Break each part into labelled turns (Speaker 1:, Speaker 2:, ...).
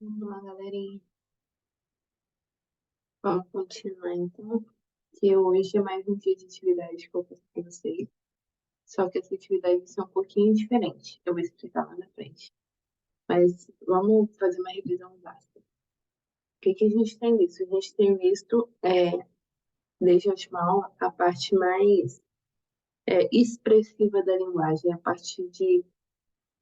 Speaker 1: Vamos lá, galerinha. Vamos continuar, então. Que hoje é mais um dia de atividade que eu faço para vocês. Só que essa atividade vai ser um pouquinho diferente. Eu vou explicar lá na frente. Mas vamos fazer uma revisão básica. O que a gente tem visto? A gente tem visto, desde a última aula, a parte mais expressiva da linguagem, a parte de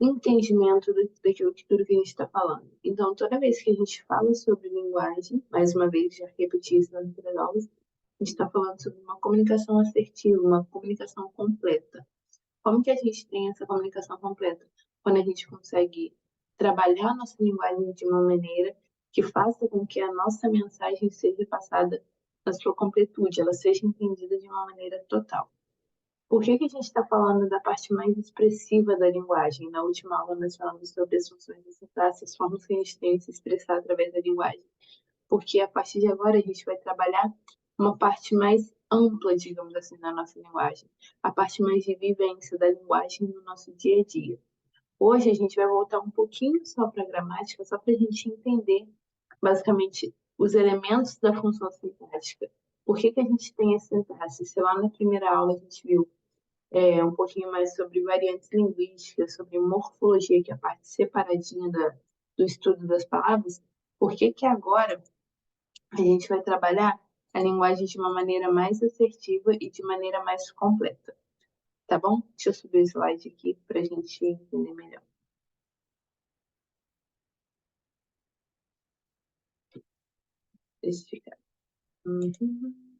Speaker 1: entendimento daquilo que tudo que a gente está falando. Então, toda vez que a gente fala sobre linguagem, mais uma vez, já repeti isso nas outras aulas, a gente está falando sobre uma comunicação assertiva, uma comunicação completa. Como que a gente tem essa comunicação completa? Quando a gente consegue trabalhar a nossa linguagem de uma maneira que faça com que a nossa mensagem seja passada na sua completude, ela seja entendida de uma maneira total. Por que a gente está falando da parte mais expressiva da linguagem? Na última aula nós falamos sobre as funções da sintaxe, as formas que a gente tem de se expressar através da linguagem. Porque a partir de agora a gente vai trabalhar uma parte mais ampla, digamos assim, na nossa linguagem. A parte mais de vivência da linguagem no nosso dia a dia. Hoje a gente vai voltar um pouquinho só para a gramática, só para a gente entender, basicamente, os elementos da função sintática. Por que a gente tem a sintaxe? Se lá na primeira aula a gente viu um pouquinho mais sobre variantes linguísticas, sobre morfologia, que é a parte separadinha do estudo das palavras, por que agora a gente vai trabalhar a linguagem de uma maneira mais assertiva e de maneira mais completa? Tá bom? Deixa eu subir o slide aqui para a gente entender melhor. Deixa eu ficar. Uhum.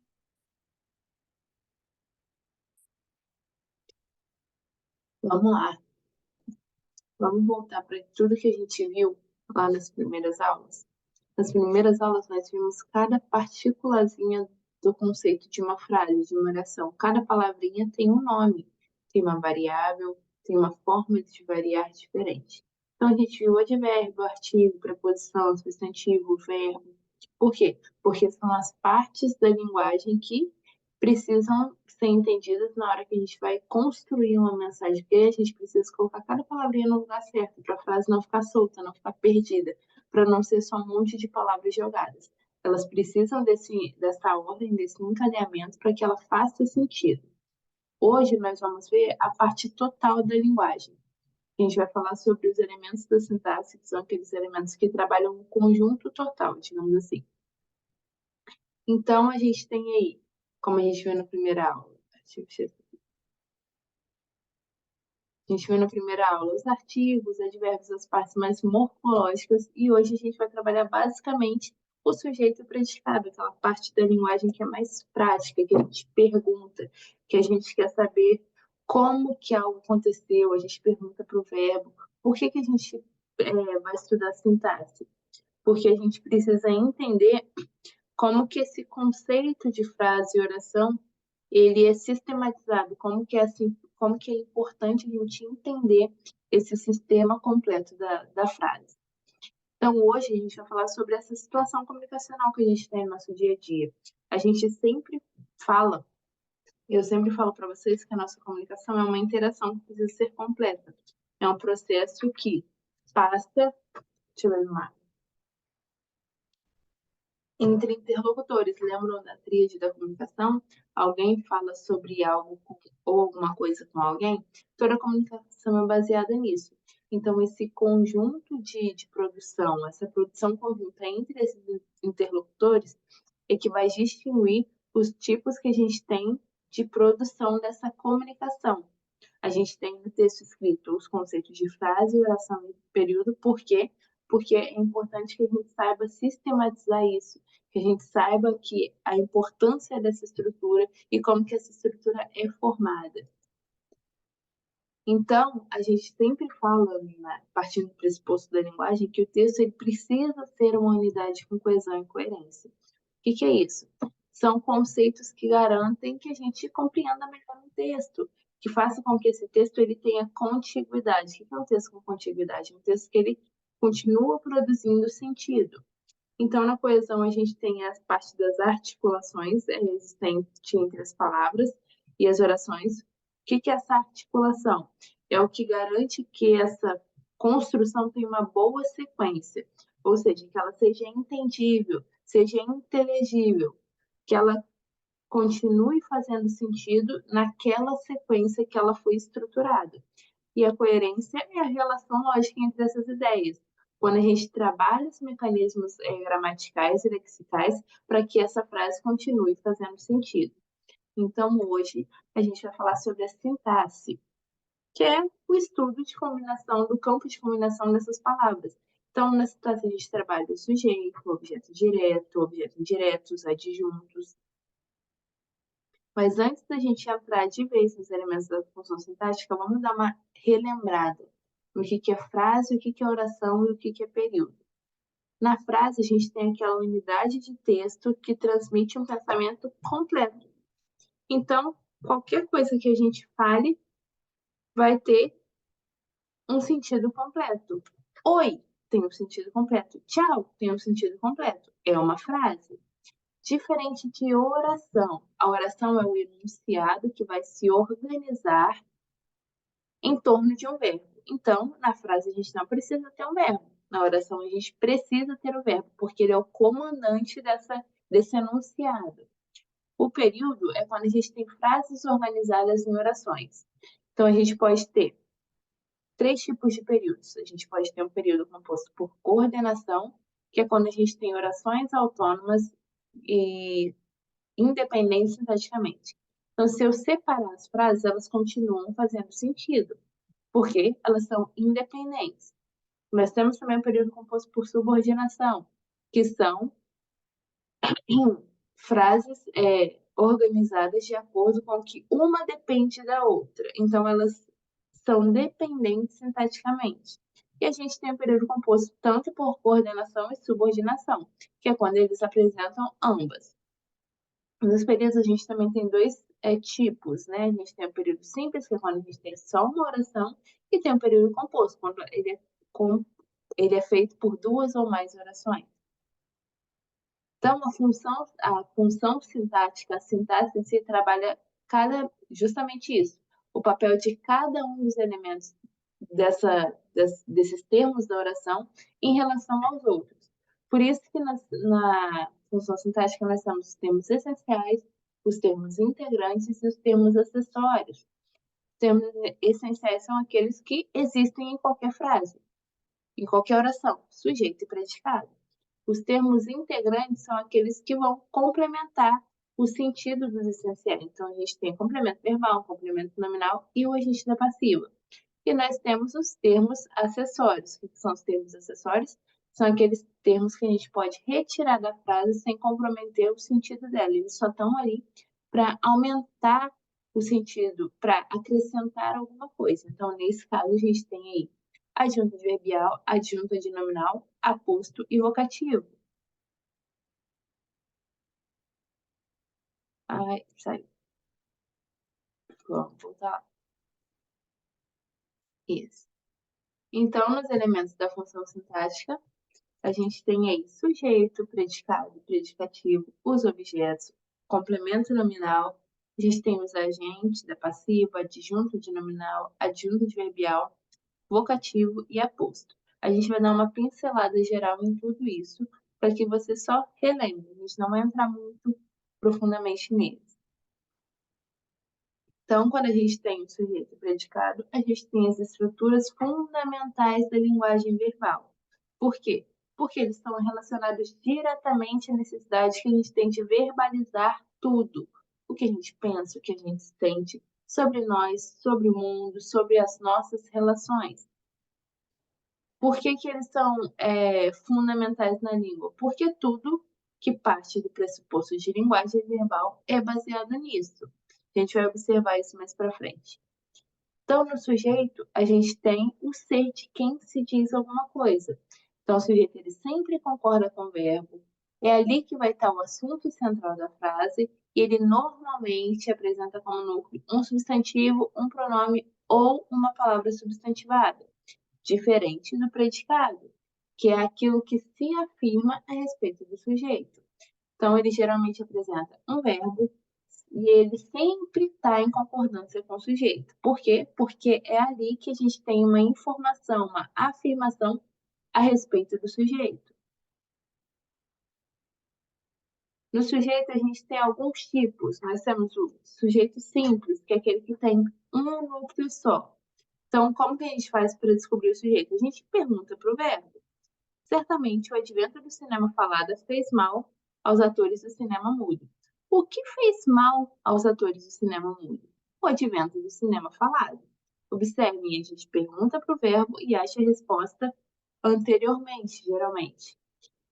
Speaker 1: Vamos lá. Vamos voltar para tudo que a gente viu lá nas primeiras aulas. Nas primeiras aulas, nós vimos cada partículazinha do conceito de uma frase, de uma oração. Cada palavrinha tem um nome, tem uma variável, tem uma forma de variar diferente. Então, a gente viu o advérbio, o artigo, preposição, substantivo, verbo. Por quê? Porque são as partes da linguagem que precisam ser entendidas na hora que a gente vai construir uma mensagem, porque a gente precisa colocar cada palavrinha no lugar certo, para a frase não ficar solta, não ficar perdida, para não ser só um monte de palavras jogadas. Elas precisam dessa ordem, desse encadeamento, para que ela faça sentido. Hoje nós vamos ver a parte total da linguagem. A gente vai falar sobre os elementos da sintaxe, que são aqueles elementos que trabalham no conjunto total, digamos assim. Então, a gente tem aí, como a gente viu na primeira aula, os artigos, advérbios, as partes mais morfológicas, e hoje a gente vai trabalhar basicamente o sujeito predicado, aquela parte da linguagem que é mais prática, que a gente pergunta, que a gente quer saber como que algo aconteceu, a gente pergunta para o verbo. Por que a gente vai estudar sintaxe? Porque a gente precisa entender como que esse conceito de frase e oração ele é sistematizado, como que é importante a gente entender esse sistema completo da frase. Então, hoje a gente vai falar sobre essa situação comunicacional que a gente tem no nosso dia a dia. A gente sempre fala, eu sempre falo para vocês que a nossa comunicação é uma interação que precisa ser completa. É um processo que passa, deixa eu ver no mapa, entre interlocutores. Lembram da tríade da comunicação? Alguém fala sobre algo ou alguma coisa com alguém? Toda a comunicação é baseada nisso. Então, esse conjunto de produção, essa produção conjunta entre esses interlocutores, é que vai distinguir os tipos que a gente tem de produção dessa comunicação. A gente tem no texto escrito os conceitos de frase, oração e período. Por quê? Porque é importante que a gente saiba sistematizar isso, que a gente saiba que a importância dessa estrutura e como que essa estrutura é formada. Então, a gente sempre fala, né, partindo do pressuposto da linguagem, que o texto ele precisa ser uma unidade com coesão e coerência. O que é isso? São conceitos que garantem que a gente compreenda melhor o texto, que faça com que esse texto ele tenha contiguidade. O que é um texto com contiguidade? Um texto que ele continua produzindo sentido. Então, na coesão, a gente tem a parte das articulações existentes entre as palavras e as orações. O que é essa articulação? É o que garante que essa construção tenha uma boa sequência. ou seja, que ela seja entendível, seja inteligível, que ela continue fazendo sentido naquela sequência que ela foi estruturada. E a coerência é a relação lógica entre essas ideias. Quando a gente trabalha os mecanismos gramaticais e lexicais para que essa frase continue fazendo sentido. Então, hoje, a gente vai falar sobre a sintaxe, que é o estudo de combinação, do campo de combinação dessas palavras. Então, na sintaxe, a gente trabalha o sujeito, o objeto direto, objeto indireto, os adjuntos. Mas antes da gente entrar de vez nos elementos da função sintática, vamos dar uma relembrada no que é frase, o que é oração e o que é período. Na frase, a gente tem aquela unidade de texto que transmite um pensamento completo. Então, qualquer coisa que a gente fale vai ter um sentido completo. Oi tem um sentido completo. Tchau tem um sentido completo. É uma frase. Diferente de oração. A oração é o enunciado que vai se organizar em torno de um verbo. Então, na frase a gente não precisa ter um verbo. Na oração a gente precisa ter o verbo, porque ele é o comandante desse enunciado. O período é quando a gente tem frases organizadas em orações. Então, a gente pode ter 3 tipos de períodos. A gente pode ter um período composto por coordenação, que é quando a gente tem orações autônomas e independentes sintaticamente. Então, se eu separar as frases, elas continuam fazendo sentido, porque elas são independentes. Nós temos também um período composto por subordinação, que são frases organizadas de acordo com que uma depende da outra. Então, elas são dependentes sintaticamente. E a gente tem um período composto tanto por coordenação e subordinação, que é quando eles apresentam ambas. Nos períodos, a gente também tem dois tipos, né? A gente tem o período simples, que é quando a gente tem só uma oração, e tem o período composto, quando ele é feito por 2 ou mais orações. Então, a função sintática, a sintaxe em si, trabalha justamente isso, o papel de cada um dos elementos desses termos da oração em relação aos outros. Por isso que na função sintática nós temos os termos essenciais, os termos integrantes e os termos acessórios. Os termos essenciais são aqueles que existem em qualquer frase, em qualquer oração, sujeito e predicado. Os termos integrantes são aqueles que vão complementar o sentido dos essenciais. Então, a gente tem complemento verbal, complemento nominal e o agente da passiva. E nós temos os termos acessórios. O que são os termos acessórios? São aqueles termos que a gente pode retirar da frase sem comprometer o sentido dela. Eles só estão ali para aumentar o sentido, para acrescentar alguma coisa. Então, nesse caso, a gente tem aí adjunta adverbial, adjunta de nominal, aposto e vocativo. Ai, saiu. Vamos voltar. Isso. Então, nos elementos da função sintática, a gente tem aí sujeito, predicado, predicativo, os objetos, complemento nominal, a gente tem os agentes da passiva, adjunto de nominal, adjunto adverbial, vocativo e aposto. A gente vai dar uma pincelada geral em tudo isso, para que você só relembre, a gente não vai entrar muito profundamente neles. Então, quando a gente tem o sujeito e predicado, a gente tem as estruturas fundamentais da linguagem verbal. Por quê? Porque eles estão relacionados diretamente à necessidade que a gente tem de verbalizar tudo. O que a gente pensa, o que a gente sente sobre nós, sobre o mundo, sobre as nossas relações. Por que eles são fundamentais na língua? Porque tudo que parte do pressuposto de linguagem verbal é baseado nisso. A gente vai observar isso mais para frente. Então, no sujeito, a gente tem o ser de quem se diz alguma coisa. Então, o sujeito ele sempre concorda com o verbo, é ali que vai estar o assunto central da frase, e ele normalmente apresenta como núcleo um substantivo, um pronome ou uma palavra substantivada, diferente do predicado, que é aquilo que se afirma a respeito do sujeito. Então, ele geralmente apresenta um verbo, e ele sempre está em concordância com o sujeito. Por quê? Porque é ali que a gente tem uma informação, uma afirmação a respeito do sujeito. No sujeito, a gente tem alguns tipos. Nós temos o sujeito simples, que é aquele que tem um núcleo só. Então, como que a gente faz para descobrir o sujeito? A gente pergunta para o verbo. Certamente, o advento do cinema falado fez mal aos atores do cinema mudo. O que fez mal aos atores do cinema mudo? O advento do cinema falado. Observem, a gente pergunta para o verbo e acha a resposta anteriormente, geralmente.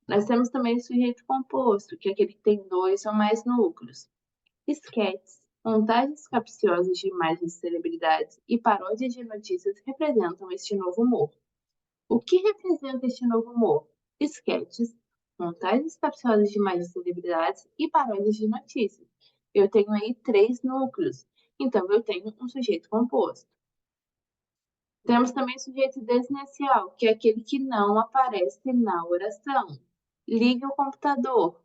Speaker 1: Nós temos também o sujeito composto, que é aquele que tem dois ou mais núcleos. Esquetes, montagens capciosas de imagens de celebridades e paródias de notícias representam este novo humor. O que representa este novo humor? Esquetes, montagens capciosas de imagens de celebridades e paródias de notícias. Eu tenho aí 3 núcleos, então eu tenho um sujeito composto. Temos também o sujeito desinicial, que é aquele que não aparece na oração. Ligue o computador.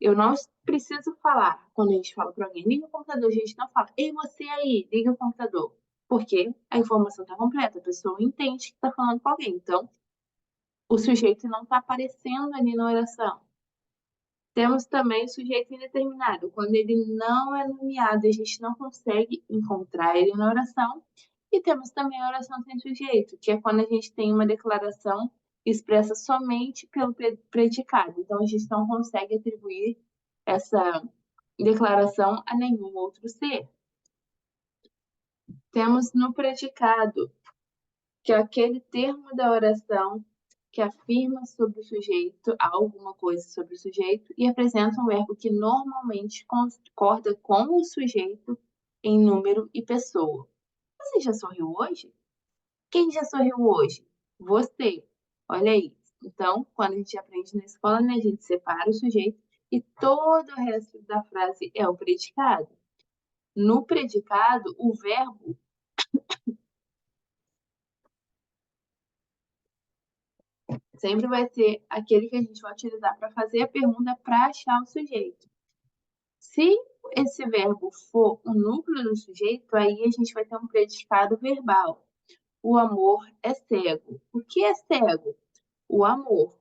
Speaker 1: Eu não preciso falar. Quando a gente fala para alguém, liga o computador, a gente não fala, ei, você aí, liga o computador. Porque a informação está completa, a pessoa entende que está falando com alguém. Então, o sujeito não está aparecendo ali na oração. Temos também o sujeito indeterminado, quando ele não é nomeado, a gente não consegue encontrar ele na oração. E temos também a oração sem sujeito, que é quando a gente tem uma declaração expressa somente pelo predicado. Então, a gente não consegue atribuir essa declaração a nenhum outro ser. Temos no predicado, que é aquele termo da oração que afirma sobre o sujeito alguma coisa sobre o sujeito e apresenta um verbo que normalmente concorda com o sujeito em número e pessoa. Você já sorriu hoje? Quem já sorriu hoje? Você. Olha aí. Então, quando a gente aprende na escola, né, a gente separa o sujeito e todo o resto da frase é o predicado. No predicado, o verbo sempre vai ser aquele que a gente vai utilizar para fazer a pergunta para achar o sujeito. Se esse verbo for o núcleo do sujeito, aí a gente vai ter um predicado verbal. O amor é cego. O que é cego? O amor.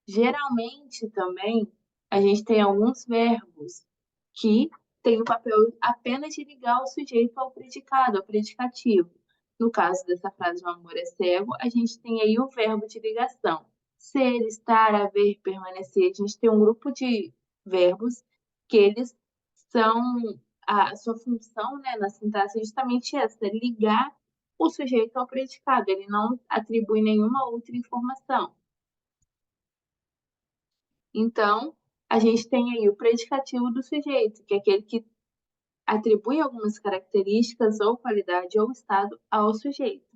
Speaker 1: Geralmente também a gente tem alguns verbos que têm o papel apenas de ligar o sujeito ao predicado, ao predicativo. No caso dessa frase, o amor é cego, a gente tem aí o verbo de ligação. Ser, estar, haver, permanecer. A gente tem um grupo de verbos que eles são, a sua função, né, na sintaxe é justamente essa, ligar o sujeito ao predicado. Ele não atribui nenhuma outra informação. Então, a gente tem aí o predicativo do sujeito, que é aquele que atribui algumas características ou qualidade ou estado ao sujeito.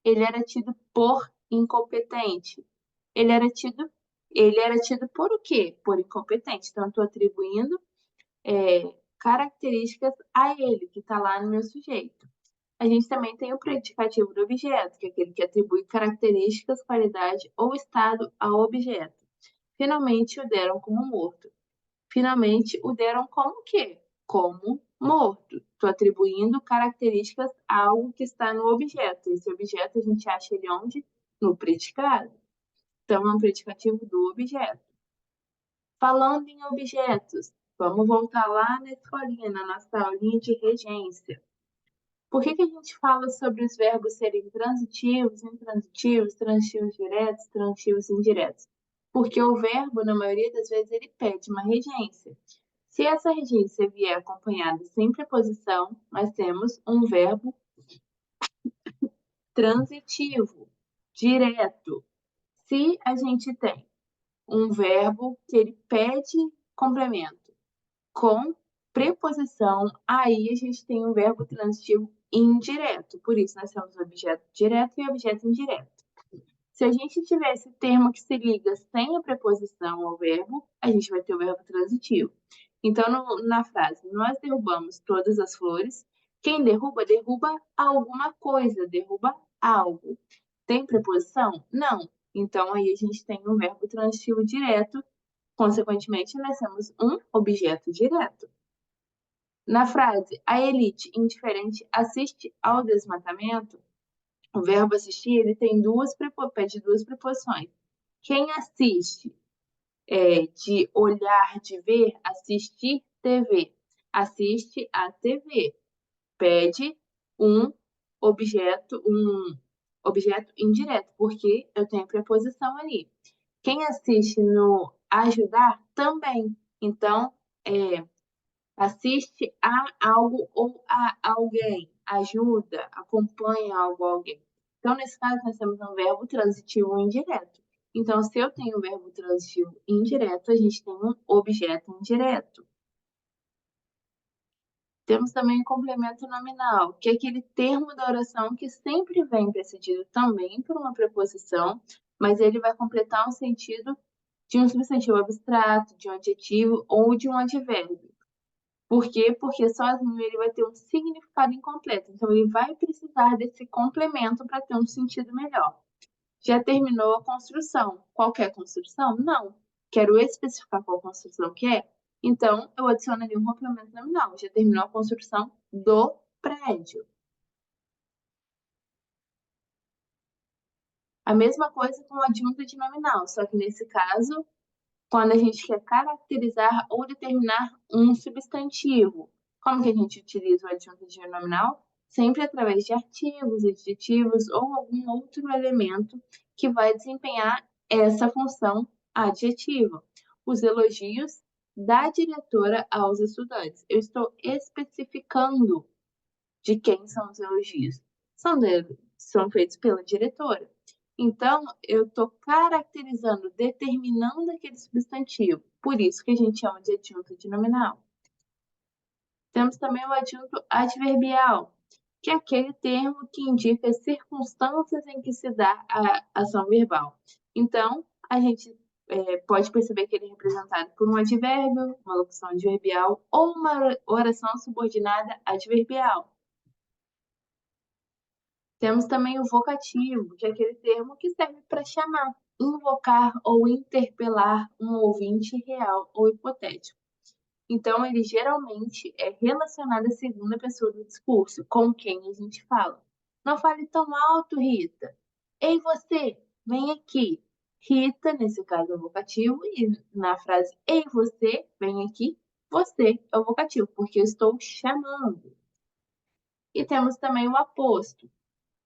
Speaker 1: Ele era tido por incompetente. Ele era tido, ele era tido por o quê? Por incompetente. Então, estou atribuindo características a ele, que está lá no meu sujeito. A gente também tem o predicativo do objeto, que é aquele que atribui características, qualidade ou estado ao objeto. Finalmente o deram como morto. Finalmente o deram como quê? Como morto. Estou atribuindo características a algo que está no objeto. Esse objeto a gente acha ele onde? No predicado. Então é um predicativo do objeto. Falando em objetos, vamos voltar lá na escolinha, na nossa aulinha de regência. Por que a gente fala sobre os verbos serem transitivos, intransitivos, transitivos diretos, transitivos indiretos? Porque o verbo, na maioria das vezes, ele pede uma regência. Se essa regência vier acompanhada sem preposição, nós temos um verbo transitivo, direto. Se a gente tem um verbo que ele pede complemento com preposição, aí a gente tem um verbo transitivo indireto. Por isso, nós temos o objeto direto e o objeto indireto. Se a gente tiver esse termo que se liga sem a preposição ao verbo, a gente vai ter o verbo transitivo. Então, na frase, nós derrubamos todas as flores, quem derruba, derruba alguma coisa, derruba algo. Tem preposição? Não. Então, aí a gente tem um verbo transitivo direto, consequentemente, nós temos um objeto direto. Na frase, a elite indiferente assiste ao desmatamento, o verbo assistir ele tem pede duas preposições. Quem assiste de olhar, de ver, assistir TV. Assiste a TV. Pede um objeto indireto, porque eu tenho preposição ali. Quem assiste no ajudar também. Então, assiste a algo ou a alguém, ajuda, acompanha algo ou alguém. Então, nesse caso, nós temos um verbo transitivo indireto. Então, se eu tenho um verbo transitivo indireto, a gente tem um objeto indireto. Temos também o complemento nominal, que é aquele termo da oração que sempre vem precedido também por uma preposição, mas ele vai completar um sentido de um substantivo abstrato, de um adjetivo ou de um advérbio. Por quê? Porque sozinho ele vai ter um significado incompleto. Então, ele vai precisar desse complemento para ter um sentido melhor. Já terminou a construção. Qualquer construção? Não. Quero especificar qual construção que é. Então, eu adiciono ali um complemento nominal. Já terminou a construção do prédio. A mesma coisa com o adjunto de nominal, só que nesse caso quando a gente quer caracterizar ou determinar um substantivo. Como que a gente utiliza o adjunto nominal? Sempre através de artigos, adjetivos ou algum outro elemento que vai desempenhar essa função adjetiva. Os elogios da diretora aos estudantes. Eu estou especificando de quem são os elogios. São feitos pela diretora. Então, eu estou caracterizando, determinando aquele substantivo. Por isso que a gente chama de adjunto de nominal. Temos também o adjunto adverbial, que é aquele termo que indica as circunstâncias em que se dá a ação verbal. Então, a gente pode perceber que ele é representado por um advérbio, uma locução adverbial ou uma oração subordinada adverbial. Temos também o vocativo, que é aquele termo que serve para chamar, invocar ou interpelar um ouvinte real ou hipotético. Então, ele geralmente é relacionado à segunda pessoa do discurso, com quem a gente fala. Não fale tão alto, Rita. Ei, você, vem aqui. Rita, nesse caso, é o vocativo, e na frase ei, você, vem aqui, você é o vocativo, porque eu estou chamando. E temos também o aposto.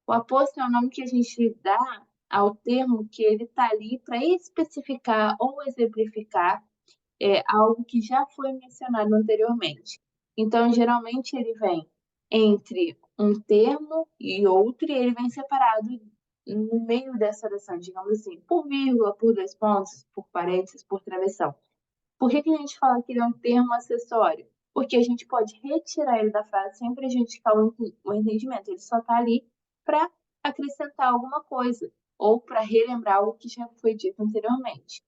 Speaker 1: O aposto é o nome que a gente dá ao termo que ele está ali para especificar ou exemplificar algo que já foi mencionado anteriormente. Então, geralmente, ele vem entre um termo e outro, e ele vem separado no meio dessa oração, digamos assim, por vírgula, por dois pontos, por parênteses, por travessão. Por que a gente fala que ele é um termo acessório? Porque a gente pode retirar ele da frase sem prejudicar o entendimento. Ele só está ali para acrescentar alguma coisa ou para relembrar algo que já foi dito anteriormente.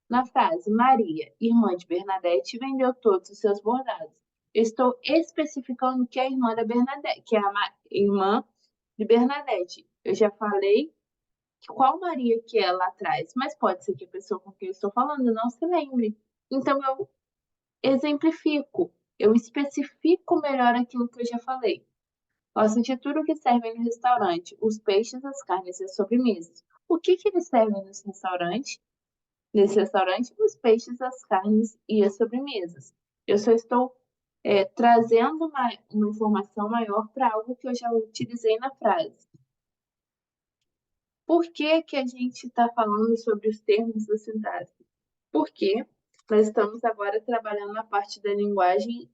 Speaker 1: Na frase, Maria, irmã de Bernadette, vendeu todos os seus bordados. Eu estou especificando que é a irmã da Bernadette, que é a irmã de Bernadette. Eu já falei qual Maria que é lá atrás, mas pode ser que a pessoa com quem eu estou falando não se lembre. Então, eu exemplifico, eu especifico melhor aquilo que eu já falei. Gosto de tudo que servem no restaurante, os peixes, as carnes e as sobremesas. O que eles servem nesse restaurante? Nesse restaurante, os peixes, as carnes e as sobremesas. Eu só estou trazendo uma informação maior para algo que eu já utilizei na frase. Por que a gente está falando sobre os termos da sintaxe? Porque nós estamos agora trabalhando na parte da linguagem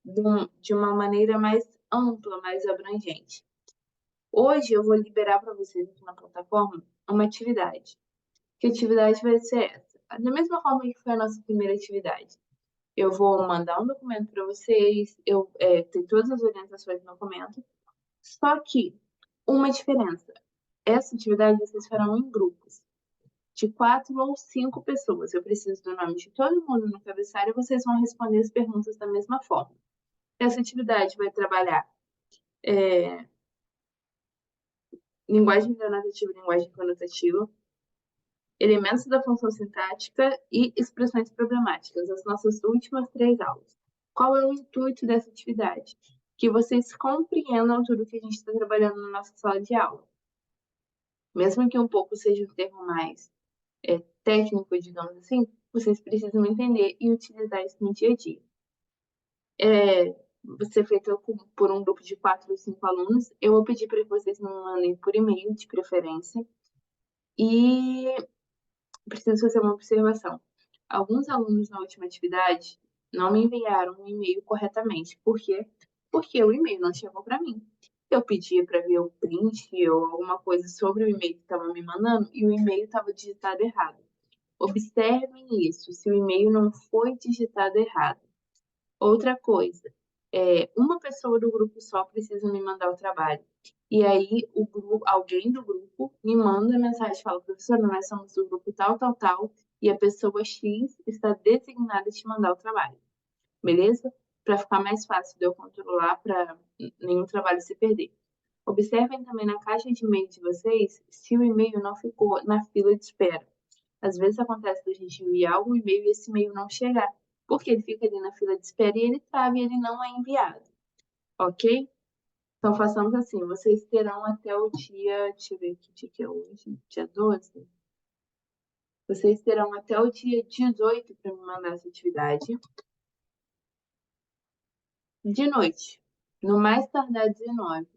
Speaker 1: de uma maneira mais ampla, mais abrangente. Hoje eu vou liberar para vocês aqui na plataforma uma atividade. Que atividade vai ser essa? Da mesma forma que foi a nossa primeira atividade. Eu vou mandar um documento para vocês, eu tenho todas as orientações do documento, só que uma diferença. Essa atividade vocês farão em grupos de 4 ou 5 pessoas. Eu preciso do nome de todo mundo no cabeçalho e vocês vão responder as perguntas da mesma forma. Essa atividade vai trabalhar linguagem denotativa e linguagem conotativa, elementos da função sintática e expressões problemáticas, as nossas últimas 3 aulas. Qual é o intuito dessa atividade? Que vocês compreendam tudo que a gente está trabalhando na nossa sala de aula. Mesmo que um pouco seja um termo mais técnico, digamos assim, vocês precisam entender e utilizar isso no dia a dia. Você é feito por um grupo de 4 ou 5 alunos. Eu vou pedir para que vocês me mandem por e-mail, de preferência. E preciso fazer uma observação. Alguns alunos na última atividade não me enviaram um e-mail corretamente. Por quê? Porque o e-mail não chegou para mim. Eu pedia para ver o print ou alguma coisa sobre o e-mail que estavam me mandando e o e-mail estava digitado errado. Observem isso, se o e-mail não foi digitado errado. Outra coisa, uma pessoa do grupo só precisa me mandar o trabalho. E aí alguém do grupo me manda mensagem, fala, professora, nós somos do grupo tal, tal, tal, e a pessoa X está designada a te mandar o trabalho. Beleza? Para ficar mais fácil de eu controlar, para nenhum trabalho se perder. Observem também na caixa de e-mail de vocês se o e-mail não ficou na fila de espera. Às vezes acontece da gente enviar algum e-mail e esse e-mail não chegar, porque ele fica ali na fila de espera e ele trava e ele não é enviado, ok? Então façamos assim, vocês terão até o dia, deixa eu ver que dia que é hoje, dia 12. Vocês terão até o dia 18 para me mandar essa atividade. De noite, no mais tardar 19.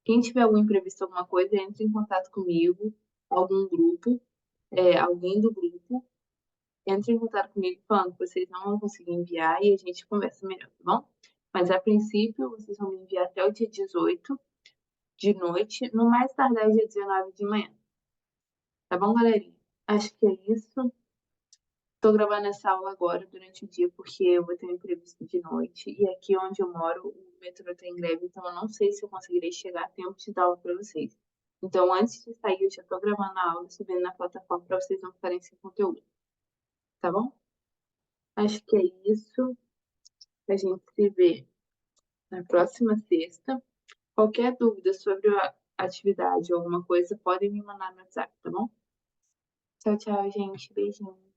Speaker 1: Quem tiver algum imprevisto, alguma coisa, entre em contato comigo, algum grupo, alguém do grupo, entre em contato comigo falando que vocês não vão conseguir enviar e a gente conversa melhor, tá bom? Mas a princípio, vocês vão me enviar até o dia 18 de noite, no mais tardar dia 19 de manhã. Tá bom, galerinha? Acho que é isso. Tô gravando essa aula agora durante o dia porque eu vou ter um imprevisto de noite e aqui onde eu moro o metrô tá em greve, então eu não sei se eu conseguirei chegar a tempo de dar aula para vocês. Então, antes de sair, eu já tô gravando a aula e subindo na plataforma para vocês não ficarem sem conteúdo, tá bom? Acho que é isso. A gente se vê na próxima sexta. Qualquer dúvida sobre a atividade ou alguma coisa, podem me mandar no WhatsApp, tá bom? Tchau, tchau, gente. Beijinho.